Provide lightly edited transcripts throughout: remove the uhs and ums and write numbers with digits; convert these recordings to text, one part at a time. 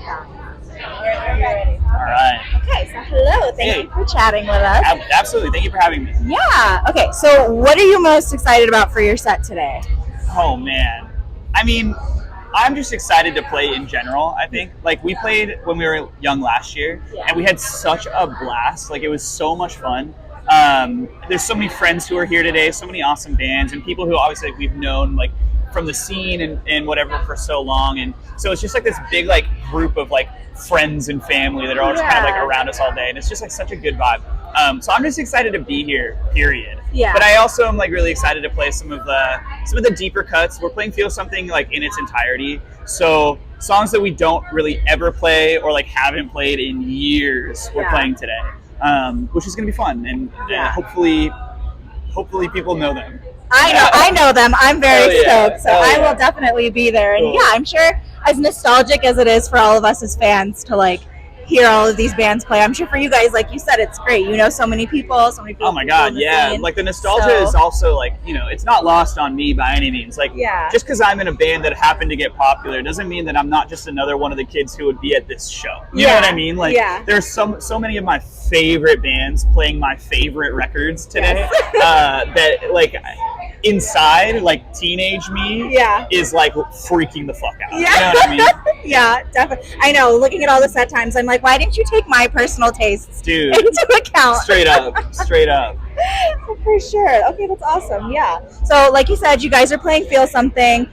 Ready. All right. Okay, so hello. Thank you for chatting with us. Absolutely. Thank you for having me. Yeah. Okay, so what are you most excited about for your set today? Oh, man. I mean, I'm just excited to play in general, I think. Like, we played when we were young last year, and we had such a blast. Like, it was so much fun. There's so many friends who are here today, so many awesome bands, and people who obviously we've known, like, from the scene and whatever for so long. And so it's just like this big, like, group of, like, friends and family that are all just kind of, like, around us all day. And it's just, like, such a good vibe. So I'm just excited to be here, period. Yeah. But I also am, like, really excited to play some of the deeper cuts. We're playing Feel Something, like, in its entirety. So songs that we don't really ever play or, like, haven't played in years we're playing today, which is going to be fun. And hopefully people know them. I know them. I'm very stoked, so I will yeah. definitely be there. And Cool. yeah, I'm sure as nostalgic as it is for all of us as fans to like hear all of these bands play, I'm sure for you guys, like you said, it's great. You know so many people. Oh my God, yeah. Scene. Like the nostalgia is also like, you know, it's not lost on me by any means. Like just because I'm in a band that happened to get popular doesn't mean that I'm not just another one of the kids who would be at this show. You know what I mean? Like there's so many of my favorite bands playing my favorite records today that like inside, like teenage me is like freaking the fuck out. You know what I mean? Yeah, definitely. I know, looking at all the set times, I'm like, why didn't you take my personal tastes into account? Straight up. For sure. Okay, that's awesome. Yeah. So like you said, you guys are playing Feel Something.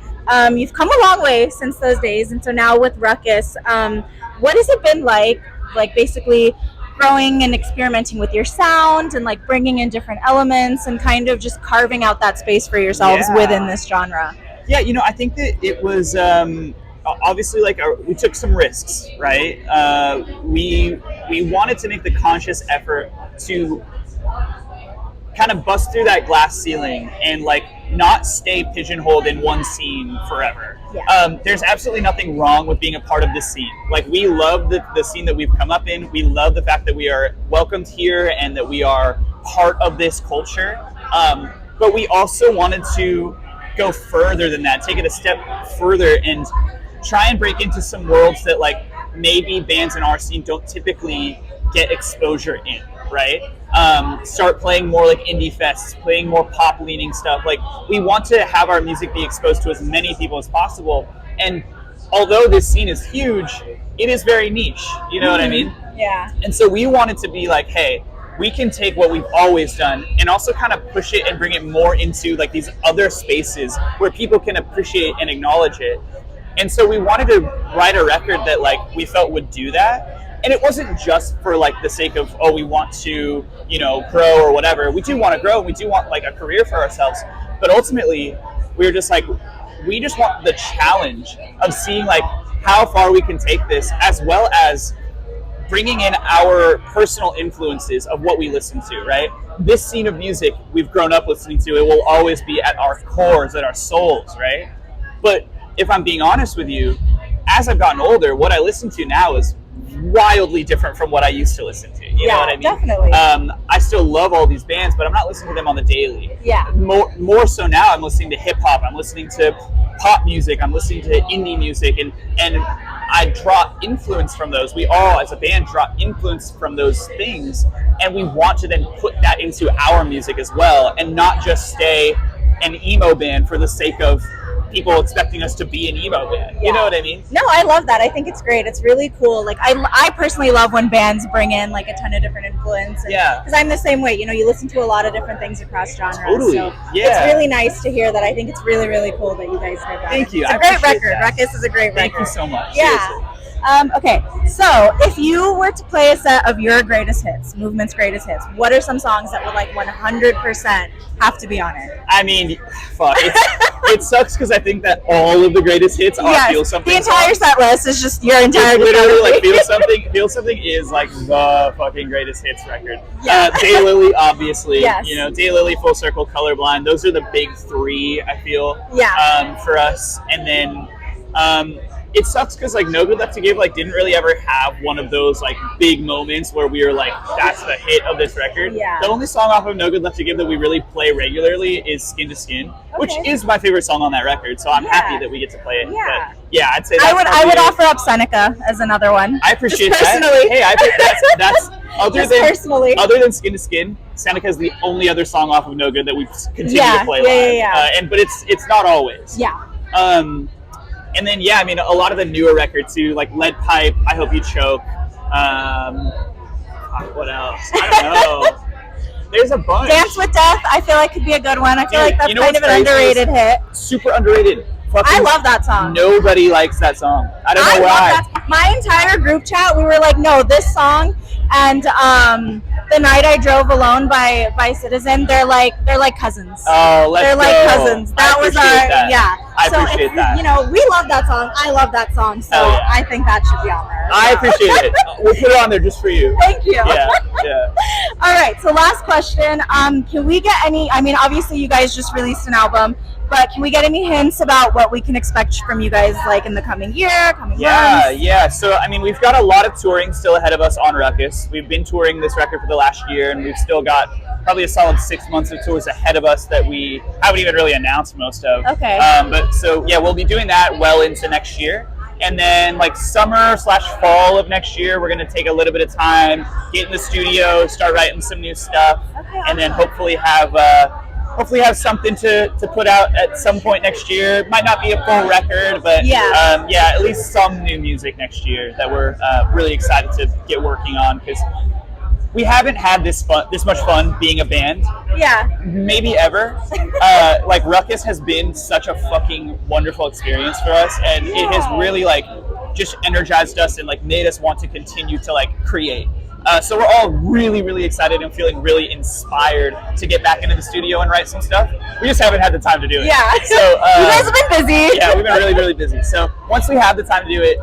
You've come a long way since those days, and so now with Ruckus, what has it been like basically growing and experimenting with your sound and like bringing in different elements and kind of just carving out that space for yourselves within this genre? Yeah, you know, I think that it was obviously like we took some risks, right? We wanted to make the conscious effort to kind of bust through that glass ceiling and like not stay pigeonholed in one scene forever. There's absolutely nothing wrong with being a part of this scene. Like we love the scene that we've come up in. We love the fact that we are welcomed here and that we are part of this culture. But we also wanted to go further than that, take it a step further and try and break into some worlds that like maybe bands in our scene don't typically get exposure in, right? Start playing more like indie fests, playing more pop leaning stuff. Like we want to have our music be exposed to as many people as possible. And although this scene is huge, it is very niche. You know what I mean? Yeah. And so we wanted to be like, hey, we can take what we've always done and also kind of push it and bring it more into like these other spaces where people can appreciate and acknowledge it. And so we wanted to write a record that like we felt would do that. And it wasn't just for like the sake of, oh, we want to, you know, grow or whatever. We do want to grow. We do want like a career for ourselves. But ultimately, we were just like, we just want the challenge of seeing like how far we can take this, as well as bringing in our personal influences of what we listen to, right? This scene of music we've grown up listening to, it will always be at our cores, at our souls, right? But if I'm being honest with you, as I've gotten older, what I listen to now is wildly different from what I used to listen to. You know what I mean? Definitely. I still love all these bands, but I'm not listening to them on the daily. Yeah. More so now, I'm listening to hip hop. I'm listening to pop music. I'm listening to indie music, and I draw influence from those. We all, as a band, draw influence from those things, and we want to then put that into our music as well, and not just stay an emo band for the sake of people expecting us to be an emo band. You know what I mean? No, I love that. I think it's great. It's really cool. Like I personally love when bands bring in like a ton of different influence. Because I'm the same way. You know, you listen to a lot of different things across genres. Totally. So it's really nice to hear that. I think it's really, really cool that you guys did that. Thank you. It's a great record. Ruckus is a great record. Thank you so much. Yeah. Seriously. Okay, so if you were to play a set of your greatest hits, Movement's greatest hits, what are some songs that would like 100% have to be on it? I mean, fuck. It sucks because I think that all of the greatest hits are Feel Something. The entire set list is just your entire. It's literally like Feel Something. Feel Something is like the fucking greatest hits record. Daylily, obviously. Yes. You know, Daylily, Full Circle, Colorblind. Those are the big three. I feel. Yeah. For us, and then it sucks because like No Good Left to Give like didn't really ever have one of those like big moments where we were like, that's the hit of this record. Yeah. The only song off of No Good Left to Give that we really play regularly is Skin to Skin, which is my favorite song on that record. So I'm happy that we get to play it. Yeah. But yeah, I'd say that's I would offer up Seneca as another one. I appreciate Just that. personally. Hey, I think that's personally. Other than Skin to Skin, Seneca is the only other song off of No Good that we continue to play live. Yeah. But it's not always. Yeah. And then I mean a lot of the newer records too, like Lead Pipe, I Hope You Choke. What else? I don't know. There's a bunch. Dance with Death, I feel like could be a good one. I feel like that's kind of an underrated hit. Super underrated. I love that song. Nobody likes that song. I don't know why. My entire group chat, we were like, no, this song and The Night I Drove Alone by Citizen, they're like cousins. Oh, they're like cousins. That was our I appreciate that. You know, we love that song. I love that song, so I think that should be on there. I appreciate it. We'll put it on there just for you. Thank you. Yeah. All right, so last question. Can we get any, I mean, obviously you guys just released an album, but can we get any hints about what we can expect from you guys like in the coming year, coming months? Yeah. So, I mean, we've got a lot of touring still ahead of us on Ruckus. We've been touring this record for the last year, and we've still got probably a solid 6 months of tours ahead of us that we haven't even really announced most of. Okay. But so, yeah, we'll be doing that well into next year. And then like summer/fall of next year, we're going to take a little bit of time, get in the studio, start writing some new stuff, and then hopefully have something to put out at some point next year. It might not be a full record, but at least some new music next year that we're really excited to get working on, because we haven't had this much fun being a band. Yeah. Maybe ever. Like Ruckus has been such a fucking wonderful experience for us, and it has really like just energized us and like made us want to continue to like create. So we're all really, really excited and feeling really inspired to get back into the studio and write some stuff. We just haven't had the time to do it. Yeah. So you guys have been busy. Yeah, we've been really, really busy. So once we have the time to do it,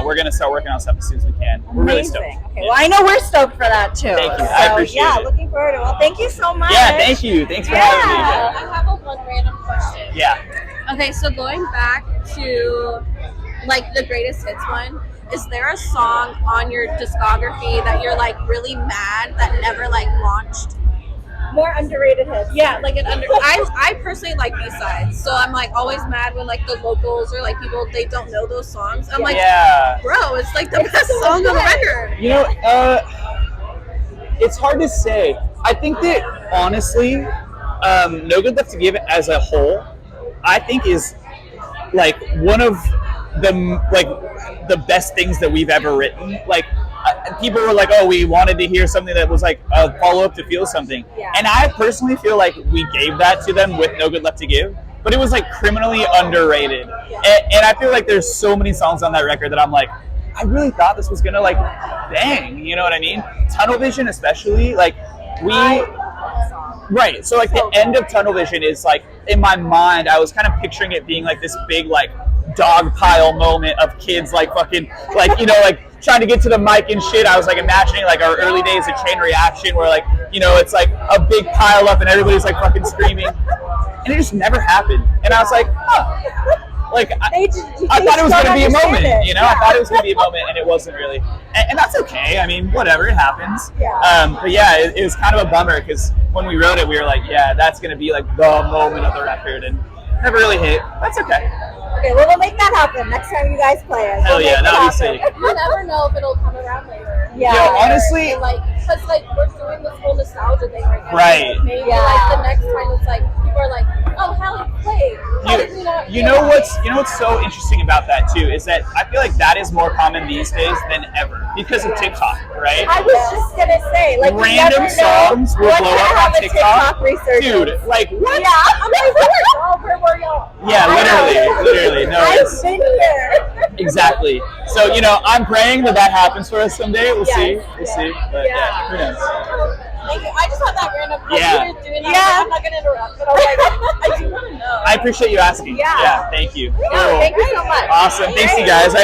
we're gonna start working on stuff as soon as we can. We're really stoked. Okay. Well, I know we're stoked for that too. Thank you. So, I appreciate it. Looking forward to it. Well, thank you so much. Yeah, thank you. Thanks for having me. I have one random question. Yeah. Okay, so going back to like the greatest hits one, is there a song on your discography that you're like really mad that never like launched? More underrated hits. Yeah, like I personally like B-sides, so I'm like always mad when like the locals or like people, they don't know those songs. I'm like, bro, it's like the best song on the record. You know, it's hard to say. I think that honestly, No Good Left to Give as a whole, I think is like one of the best things that we've ever written. Like people were like, oh, we wanted to hear something that was like a follow-up to Feel Something. Yeah. And I personally feel like we gave that to them with No Good Left to Give, but it was like criminally underrated. And I feel like there's so many songs on that record that I'm like, I really thought this was gonna like bang, you know what I mean? Tunnel Vision especially, like right, so like the end of Tunnel Vision is like, in my mind, I was kind of picturing it being like this big like dog pile moment of kids like fucking like, you know, like trying to get to the mic and shit. I was like imagining like our early days of Chain Reaction where like, you know, it's like a big pile up and everybody's like fucking screaming, and it just never happened. And I was like, like I thought it was gonna be a moment, you know. I thought it was gonna be a moment, and it wasn't really, and that's okay. I mean, whatever, it happens. But yeah, it was kind of a bummer because when we wrote it, we were like, yeah, that's gonna be like the moment of the record, and never really hit. That's okay. Okay, well, we'll make that happen next time you guys play it. Hell yeah, that'll be sick. You never know if it'll come around later. Yeah. Yo, honestly, like, because like we're doing this whole nostalgia thing right now. Right. So maybe like the next time it's like people are like, oh, hell, he played. How did we not you know what's so interesting about that too is that I feel like that is more common these days than ever because of TikTok, right? I was just gonna say, like, random songs will blow up on TikTok. Dude, like what? Yeah, I'm like, where were y'all? Yeah, literally. No, I've been here. Exactly. So, you know, I'm praying that happens for us someday. We'll see. We'll see. But yeah, who knows? Thank you. I just had that random question. Yeah. You were doing that. I'm not going to interrupt, but I was like, I do want to know. I appreciate you asking. Yeah. Thank you. Thank you so much. Awesome. Thanks, you guys.